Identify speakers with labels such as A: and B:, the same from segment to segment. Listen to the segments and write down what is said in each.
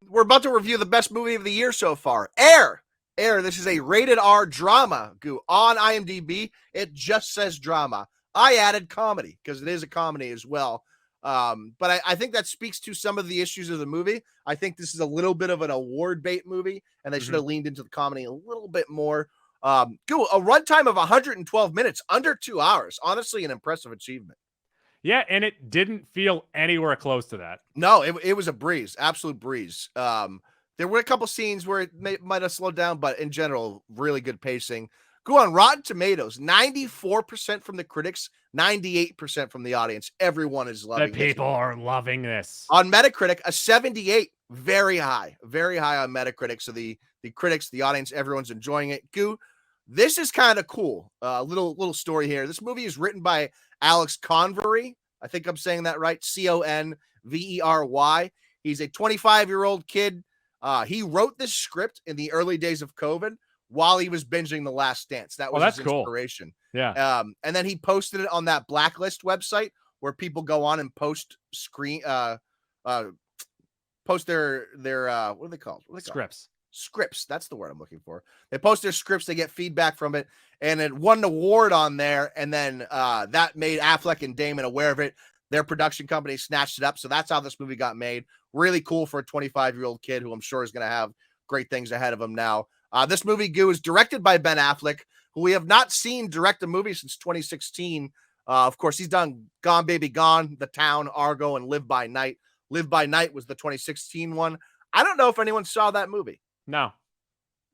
A: We're about to review the best movie of the year so far. Air. Air. This is a rated R drama. Goo. On IMDb, it just says drama. I added comedy because it is a comedy as well. But I think that speaks to some of the issues of the movie. I think this is a little bit of an award bait movie, and they should have leaned into the comedy a little bit more. A runtime of 112 minutes, under 2 hours. Honestly, an impressive achievement.
B: Yeah, and it didn't feel anywhere close to that.
A: No, it was a breeze, absolute breeze. There were a couple scenes where it might have slowed down, but in general, really good pacing. Go on Rotten Tomatoes, 94% from the critics, 98% from the audience. Everyone is loving
B: this. The people are loving this.
A: On Metacritic, a 78, very high on Metacritic. So the critics, the audience, everyone's enjoying it. Goo, this is kind of cool. Little story here. This movie is written by Alex Convery. I think I'm saying that right. Convery. He's a 25-year-old kid. He wrote this script in the early days of COVID while he was binging The Last Dance. That was his inspiration.
B: Cool. Yeah.
A: And then he posted it on that Blacklist website where people go on and post post their what are they called?
B: Scripts.
A: Scripts. That's the word I'm looking for. They post their scripts. They get feedback from it, and it won an award on there. And then that made Affleck and Damon aware of it. Their production company snatched it up. So that's how this movie got made. Really cool for a 25-year-old kid who I'm sure is going to have great things ahead of him now. This movie, Goo, is directed by Ben Affleck, who we have not seen direct a movie since 2016. Of course, he's done Gone Baby Gone, The Town, Argo, and Live by Night. Live by Night was the 2016 one. I don't know if anyone saw that movie.
B: No.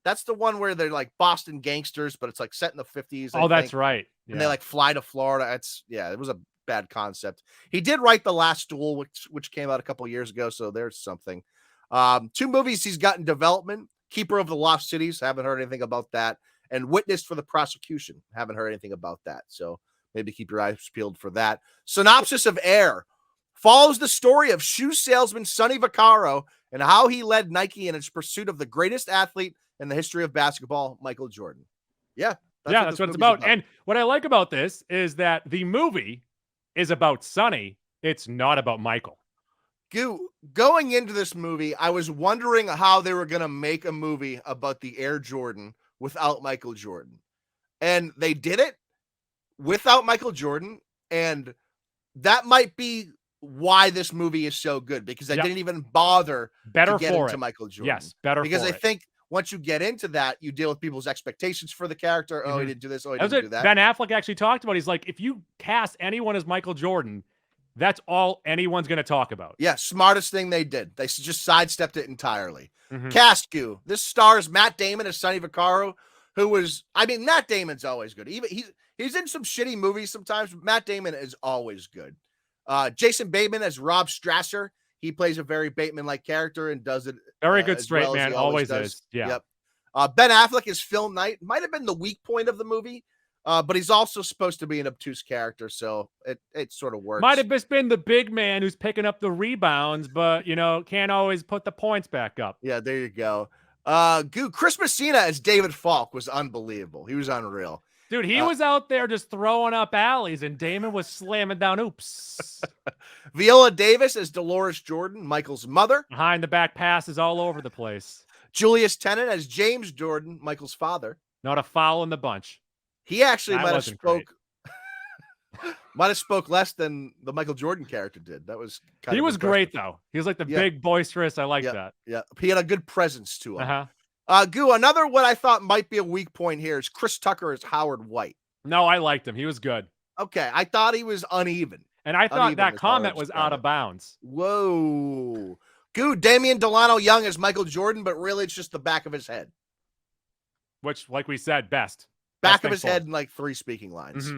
A: That's the one where they're like Boston gangsters, but it's like set in the 50s.
B: Oh, that's right.
A: Yeah. And they like fly to Florida. It was a bad concept. He did write The Last Duel, which came out a couple years ago, so there's something. 2 movies he's got in development. Keeper of the Lost Cities, haven't heard anything about that. And Witness for the Prosecution, haven't heard anything about that. So maybe keep your eyes peeled for that. Synopsis of Air follows the story of shoe salesman Sonny Vaccaro and how he led Nike in its pursuit of the greatest athlete in the history of basketball, Michael Jordan. Yeah.
B: That's what it's about. And what I like about this is that the movie is about Sonny. It's not about Michael.
A: Going into this movie, I was wondering how they were going to make a movie about the Air Jordan without Michael Jordan. And they did it without Michael Jordan. And that might be why this movie is so good, because I didn't even bother to get into Michael Jordan.
B: Yes, better
A: because
B: for
A: I think once you get into that, you deal with people's expectations for the character. Oh, he didn't do this. Oh, he didn't do that.
B: Ben Affleck actually talked about. He's like, if you cast anyone as Michael Jordan, that's all anyone's going to talk about.
A: Yeah, smartest thing they did. They just sidestepped it entirely. Cast Goo. This stars Matt Damon as Sonny Vaccaro, who was, Matt Damon's always good. Even he's in some shitty movies sometimes, but Matt Damon is always good. Jason Bateman as Rob Strasser. He plays a very Bateman-like character and does it
B: very good straight man. Always is. Yeah.
A: Yep. Ben Affleck is Phil Knight. Might have been the weak point of the movie. But he's also supposed to be an obtuse character, so it sort of works.
B: Might have just been the big man who's picking up the rebounds, but, can't always put the points back up.
A: Yeah, there you go. Chris Messina as David Falk was unbelievable. He was unreal.
B: Dude, he was out there just throwing up alleys, and Damon was slamming down oops.
A: Viola Davis as Dolores Jordan, Michael's mother.
B: Behind the back passes all over the place.
A: Julius Tennant as James Jordan, Michael's father.
B: Not a foul in the bunch.
A: He actually might have spoke less than the Michael Jordan character did. That was
B: he was great though. He was like the big boisterous. I like that.
A: Yeah, he had a good presence to him. Another what I thought might be a weak point here is Chris Tucker as Howard White.
B: No, I liked him. He was good.
A: Okay, I thought he was uneven.
B: And I thought that comment was out of bounds.
A: Whoa. Damian Delano Young as Michael Jordan, but really it's just the back of his head.
B: Which, like we said, best.
A: Back of his head and like 3 speaking lines.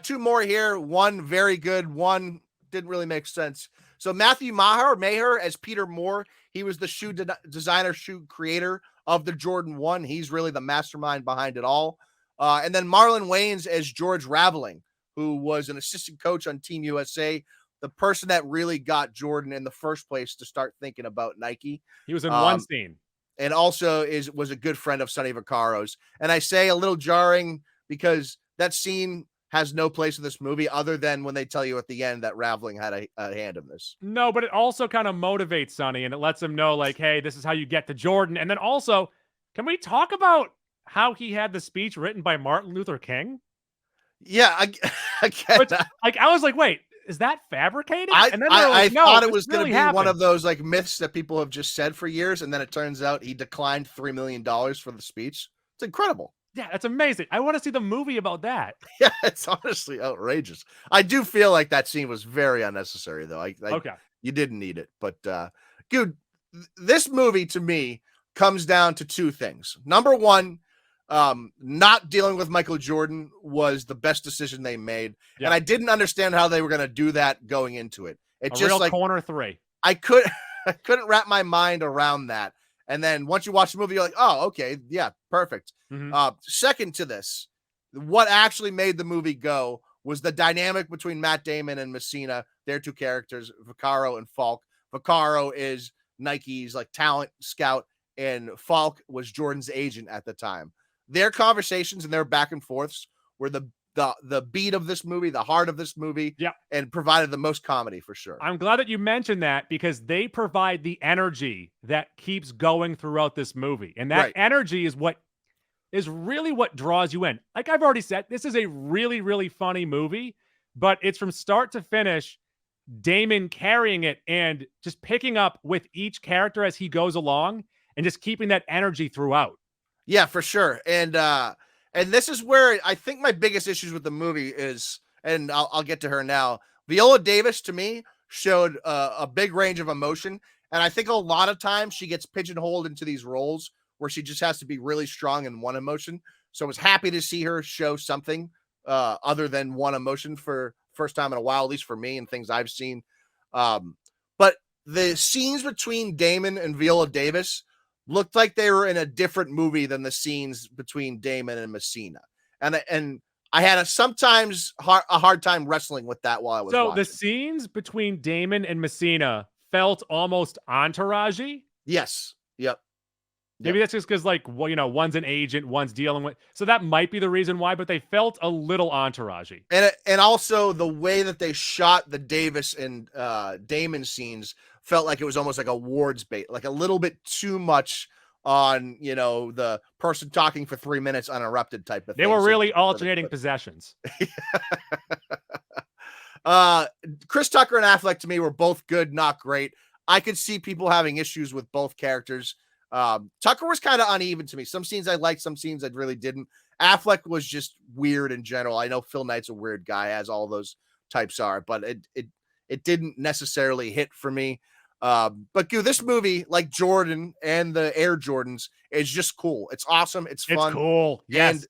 A: 2 more here. One very good. One didn't really make sense. So Matthew Maher as Peter Moore. He was the shoe designer, shoe creator of the Jordan 1. He's really the mastermind behind it all. And then Marlon Wayans as George Raveling, who was an assistant coach on Team USA, the person that really got Jordan in the first place to start thinking about Nike.
B: He was in one scene.
A: And also was a good friend of Sonny Vaccaro's. And I say a little jarring because that scene has no place in this movie other than when they tell you at the end that Raveling had a hand in this.
B: No, but it also kind of motivates Sonny and it lets him know, like, hey, this is how you get to Jordan. And then also, can we talk about how he had the speech written by Martin Luther King?
A: Yeah, I get
B: Which,
A: that.
B: like, I was like, wait, is that fabricated?
A: I
B: And then they're like, no,
A: thought it
B: this
A: was going
B: really
A: to be one
B: happened.
A: of those like myths that people have just said for years, and then it turns out he declined $3 million for the speech. It's incredible.
B: Yeah, that's amazing. I want to see the movie about that.
A: Yeah, it's honestly outrageous. I do feel like that scene was very unnecessary, though.
B: Okay.
A: You didn't need it, but dude, this movie to me comes down to two things. Number one, not dealing with Michael Jordan was the best decision they made,
B: Yeah.
A: and I didn't understand how they were going to do that going into it. It
B: A
A: just
B: real
A: like
B: corner 3.
A: I couldn't wrap my mind around that. And then once you watch the movie, you're like, oh, okay, yeah, perfect. Second to this, what actually made the movie go was the dynamic between Matt Damon and Messina, their two characters, Vaccaro and Falk. Vaccaro is Nike's like talent scout, and Falk was Jordan's agent at the time. Their conversations and their back and forths were the beat of this movie, the heart of this movie, and provided the most comedy for sure.
B: I'm glad that you mentioned that because they provide the energy that keeps going throughout this movie. And that energy is what is really what draws you in. Like I've already said, this is a really, really funny movie, but it's from start to finish, Damon carrying it and just picking up with each character as he goes along and just keeping that energy throughout.
A: Yeah, for sure. And this is where I think my biggest issues with the movie is, and I'll get to her now. Viola Davis, to me, showed a big range of emotion. And I think a lot of times she gets pigeonholed into these roles where she just has to be really strong in one emotion. So I was happy to see her show something other than one emotion for first time in a while, at least for me and things I've seen. But the scenes between Damon and Viola Davis looked like they were in a different movie than the scenes between Damon and Messina. And I had sometimes a hard time wrestling with that while I was watching.
B: The scenes between Damon and Messina felt almost entourage-y.
A: Yes. Yep.
B: Maybe that's just because, like, well, you know, one's an agent, one's dealing with. So that might be the reason why, but they felt a little entourage-y.
A: And also the way that they shot the Davis and Damon scenes felt like it was almost like a Ward's bait, like a little bit too much on, you know, the person talking for 3 minutes uninterrupted type of thing.
B: They were really alternating possessions.
A: Chris Tucker and Affleck to me were both good, not great. I could see people having issues with both characters. Tucker was kind of uneven to me. Some scenes I liked, some scenes I really didn't. Affleck was just weird in general. I know Phil Knight's a weird guy, as all those types are, but it didn't necessarily hit for me. But this movie, like Jordan and the Air Jordans, is just cool. It's awesome. It's fun.
B: It's cool. Yes.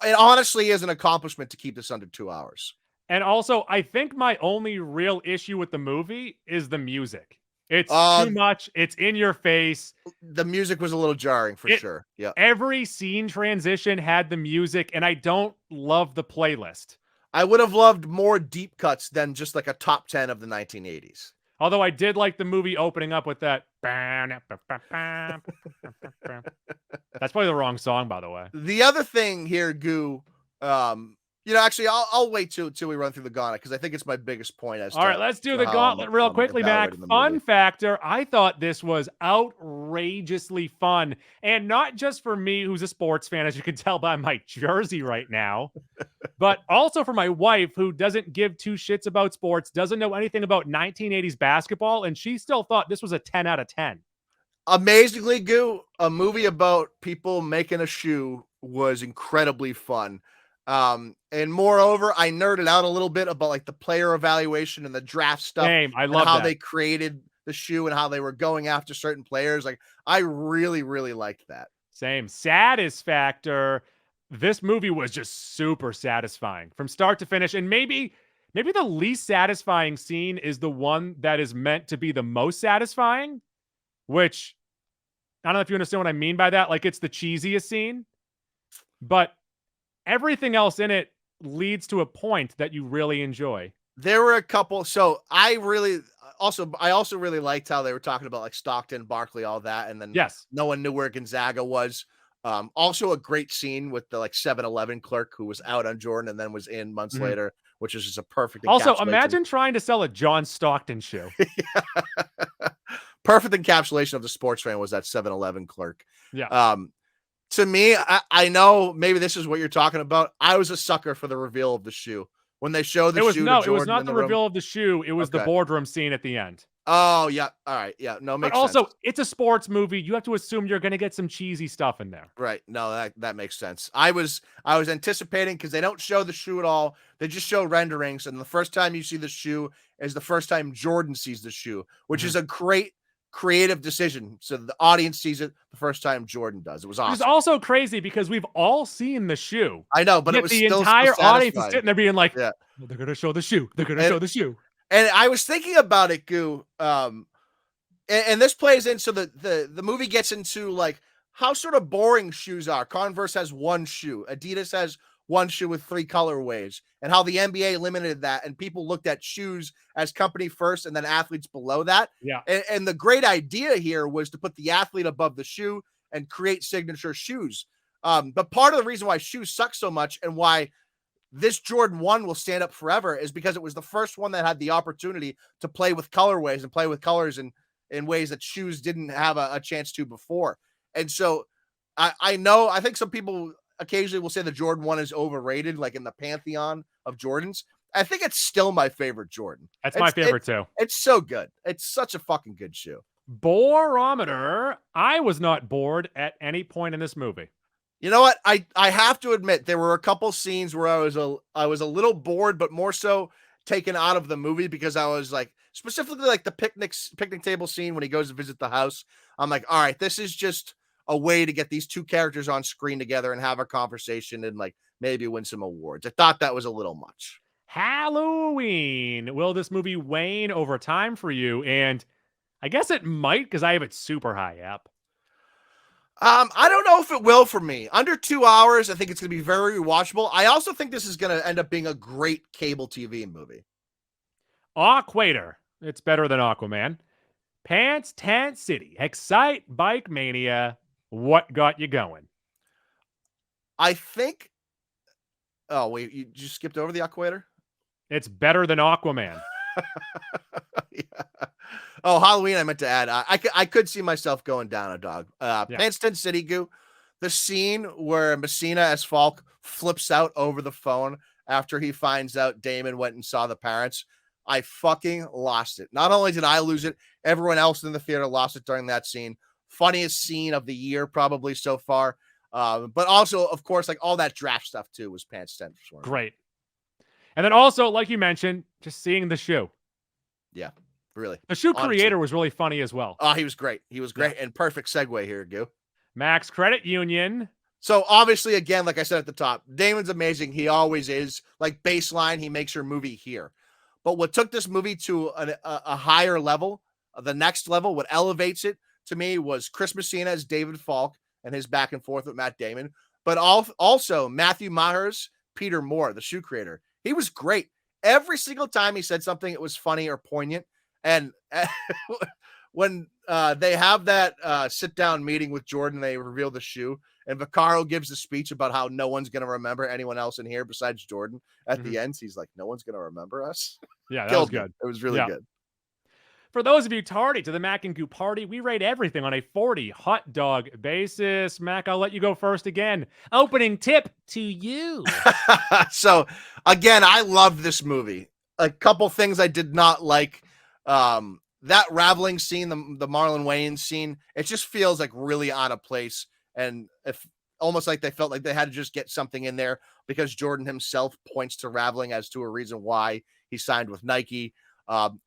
A: And it honestly is an accomplishment to keep this under 2 hours.
B: And also, I think my only real issue with the movie is the music. It's too much. It's in your face.
A: The music was a little jarring for sure. Yeah.
B: Every scene transition had the music, and I don't love the playlist.
A: I would have loved more deep cuts than just like a top 10 of the 1980s.
B: Although I did like the movie opening up with that. That's probably the wrong song, by the way.
A: The other thing here, Goo, you know, actually, I'll wait till we run through the gauntlet because I think it's my biggest point.
B: All right, let's do the gauntlet real quickly, Mac. Fun factor, I thought this was outrageously fun. And not just for me, who's a sports fan, as you can tell by my jersey right now, but also for my wife, who doesn't give two shits about sports, doesn't know anything about 1980s basketball, and she still thought this was a 10 out of 10.
A: Amazingly, Goo, a movie about people making a shoe was incredibly fun. And moreover, I nerded out a little bit about like the player evaluation and the draft stuff.
B: Same. I love
A: how they created the shoe and how they were going after certain players. Like I really, really liked that.
B: Same. Saddest factor. This movie was just super satisfying from start to finish. And maybe the least satisfying scene is the one that is meant to be the most satisfying, which I don't know if you understand what I mean by that. Like it's the cheesiest scene, but everything else in it leads to a point that you really enjoy.
A: There were a couple. So I also really liked how they were talking about like Stockton, Barkley, all that. And then no one knew where Gonzaga was. Also a great scene with the like 7-Eleven clerk who was out on Jordan and then was in months later, which is just a perfect
B: Also,
A: encapsulation.
B: imagine trying to sell a John Stockton shoe.
A: Perfect encapsulation of the sports fan was that 7-Eleven clerk.
B: Yeah.
A: To me, I know maybe this is what you're talking about. I was a sucker for the reveal of the shoe. When they show the shoe to Jordan
B: it was not
A: in
B: the
A: the room.
B: reveal of the shoe. It was the boardroom scene at the end.
A: Oh, yeah. All right. Yeah. No,
B: But
A: makes
B: also,
A: sense.
B: it's a sports movie. You have to assume you're going to get some cheesy stuff in there.
A: Right. No, that makes sense. I was anticipating because they don't show the shoe at all. They just show renderings, and the first time you see the shoe is the first time Jordan sees the shoe, which is a great creative decision. So the audience sees it the first time Jordan does. It was awesome.
B: It's also crazy because we've all seen the shoe.
A: I know, but
B: yet
A: it was
B: the
A: still
B: entire
A: so
B: audience is
A: satisfying.
B: sitting there being like,
A: Yeah.
B: well, they're going to show the shoe. They're going to show the shoe.
A: And I was thinking about it, Goo. And this plays into the movie gets into like how sort of boring shoes are. Converse has one shoe. Adidas has one shoe with 3 colorways, and how the NBA limited that, and people looked at shoes as company first and then athletes below that.
B: Yeah.
A: And the great idea here was to put the athlete above the shoe and create signature shoes. But part of the reason why shoes suck so much and why this Jordan 1 will stand up forever is because it was the first one that had the opportunity to play with colorways and play with colors in ways that shoes didn't have a chance to before. And so I think some people occasionally will say the Jordan 1 is overrated, like in the pantheon of Jordans. I think it's still my favorite Jordan.
B: That's my favorite too.
A: It's so good. It's such a fucking good shoe.
B: Borometer. I was not bored at any point in this movie.
A: You know what? I have to admit there were a couple scenes where I was a little bored, but more so taken out of the movie because I was like, specifically like the picnic table scene when he goes to visit the house. I'm like, all right, this is just a way to get these two characters on screen together and have a conversation and like maybe win some awards. I thought that was a little much.
B: Halloween. Will this movie wane over time for you? And I guess it might because I have it super high up.
A: I don't know if it will for me. Under 2 hours, I think it's going to be very rewatchable. I also think this is going to end up being a great cable TV movie.
B: Aquator. It's better than Aquaman. Pants Tent City. Excite Bike Mania. What got you going?
A: I think. Oh, wait. You just skipped over the Aquator?
B: It's better than Aquaman.
A: Yeah. Oh, Halloween, I meant to add. I could see myself going down a dog. Pants Tent City, Goo. The scene where Messina as Falk flips out over the phone after he finds out Damon went and saw the parents. I fucking lost it. Not only did I lose it, everyone else in the theater lost it during that scene. Funniest scene of the year, probably so far. But also, of course, like all that draft stuff too was Pants Tent.
B: Great. And then also, like you mentioned, just seeing the shoe.
A: Yeah, really.
B: The shoe creator was really funny as well.
A: Oh, he was great. He was great. Yeah. And perfect segue here, Goo.
B: Max Credit Union.
A: So obviously, again, like I said at the top, Damon's amazing. He always is. Like baseline, he makes your movie here. But what took this movie to a higher level, the next level, what elevates it to me was Chris Messina as David Falk and his back and forth with Matt Damon. But also Matthew Maher's Peter Moore, the shoe creator. He was great. Every single time he said something, it was funny or poignant. And when they have that sit-down meeting with Jordan, they reveal the shoe, and Vaccaro gives a speech about how no one's going to remember anyone else in here besides Jordan. At the end, he's like, no one's going to remember us.
B: Yeah, that was good.
A: It was really good.
B: For those of you tardy to the Mac and Goo party, we rate everything on a 40 hot dog basis. Mac, I'll let you go first again. Opening tip to you.
A: So, again, I loved this movie. A couple things I did not like. That raveling scene, the Marlon Wayans scene, it just feels like really out of place. And if almost like they felt like they had to just get something in there because Jordan himself points to raveling as to a reason why he signed with Nike.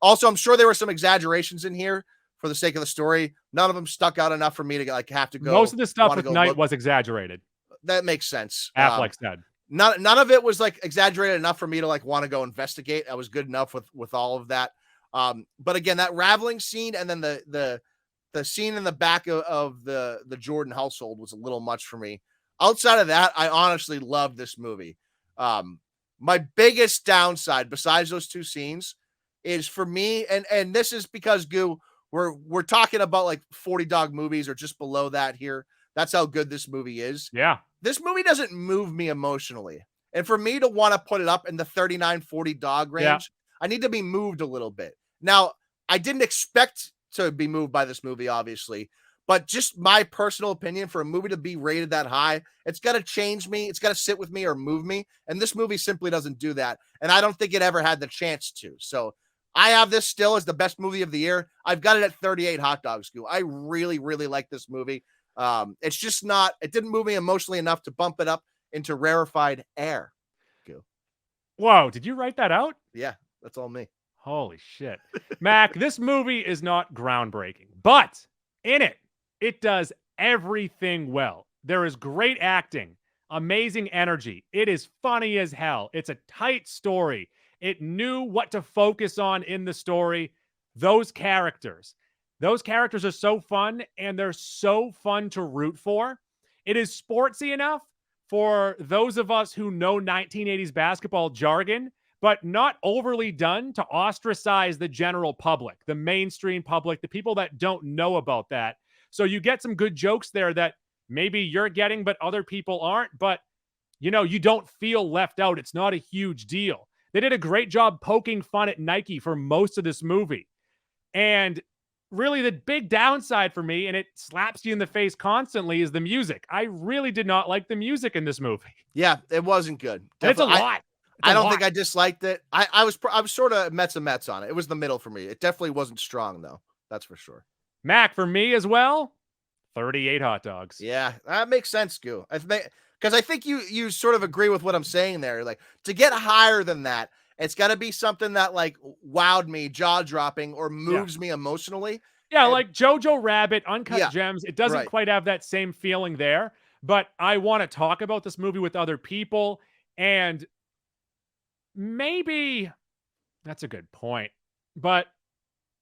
A: Also, I'm sure there were some exaggerations in here for the sake of the story. None of them stuck out enough for me to like have to go.
B: Most of the stuff with Knight was exaggerated.
A: That makes sense.
B: Affleck said.
A: None of it was like exaggerated enough for me to like want to go investigate. I was good enough with all of that. But again, that raveling scene and then the scene in the back of the Jordan household was a little much for me. Outside of that, I honestly loved this movie. My biggest downside besides those two scenes is for me, and this is because Goo, we're talking about like 40 dog movies or just below that here. That's how good this movie is.
B: Yeah.
A: This movie doesn't move me emotionally. And for me to want to put it up in the 39-40 dog range, I need to be moved a little bit. Now, I didn't expect to be moved by this movie, obviously, but just my personal opinion, for a movie to be rated that high, it's got to change me. It's got to sit with me or move me. And this movie simply doesn't do that. And I don't think it ever had the chance to. So I have this still as the best movie of the year. I've got it at 38 hot dogs. I really, really like this movie. It's just not, it didn't move me emotionally enough to bump it up into rarefied air.
B: Whoa, did you write that out?
A: Yeah, that's all me.
B: Holy shit. Mac, this movie is not groundbreaking, but in it, it does everything well. There is great acting, amazing energy. It is funny as hell. It's a tight story. It knew what to focus on in the story. Those characters are so fun, and they're so fun to root for. It is sportsy enough for those of us who know 1980s basketball jargon, but not overly done to ostracize the general public, the mainstream public, the people that don't know about that. So you get some good jokes there that maybe you're getting, but other people aren't. But, you don't feel left out. It's not a huge deal. They did a great job poking fun at Nike for most of this movie. And really the big downside for me, and it slaps you in the face constantly, is the music. I really did not like the music in this movie.
A: Yeah, it wasn't good.
B: It's a lot.
A: I don't think I disliked it. I was sort of Mets and Mets on it. It was the middle for me. It definitely wasn't strong, though. That's for sure.
B: Mac, for me as well, 38 hot dogs.
A: Yeah, that makes sense, Goo. Because I think you sort of agree with what I'm saying there. Like, to get higher than that, it's got to be something that like wowed me, jaw-dropping, or moves me emotionally.
B: Yeah, like Jojo Rabbit, Uncut Gems. It doesn't quite have that same feeling there, but I want to talk about this movie with other people, and maybe that's a good point. But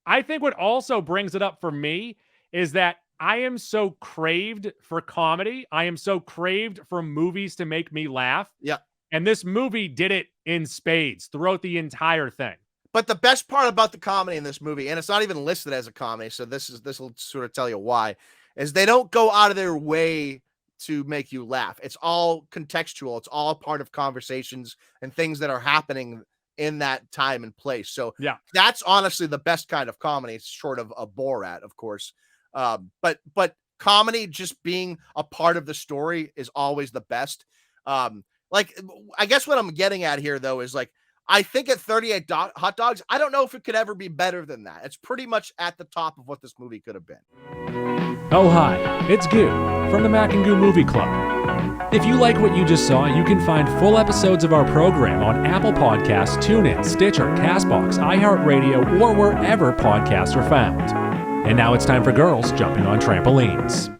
B: I think what also brings it up for me is that I am so craved for comedy. I am so craved for movies to make me laugh.
A: Yeah.
B: And this movie did it in spades throughout the entire thing.
A: But the best part about the comedy in this movie, and it's not even listed as a comedy, so this will sort of tell you why, is they don't go out of their way to make you laugh. It's all contextual. It's all part of conversations and things that are happening in that time and place. So that's honestly the best kind of comedy. It's short of a Borat, of course. But comedy just being a part of the story is always the best. Like, I guess what I'm getting at here, though, is like, I think at 38 hot dogs, I don't know if it could ever be better than that. It's pretty much at the top of what this movie could have been.
B: Oh, hi, it's Goo from the Mac and Goo Movie Club. If you like what you just saw, you can find full episodes of our program on Apple Podcasts, TuneIn, Stitcher, CastBox, iHeartRadio, or wherever podcasts are found. And now it's time for girls jumping on trampolines.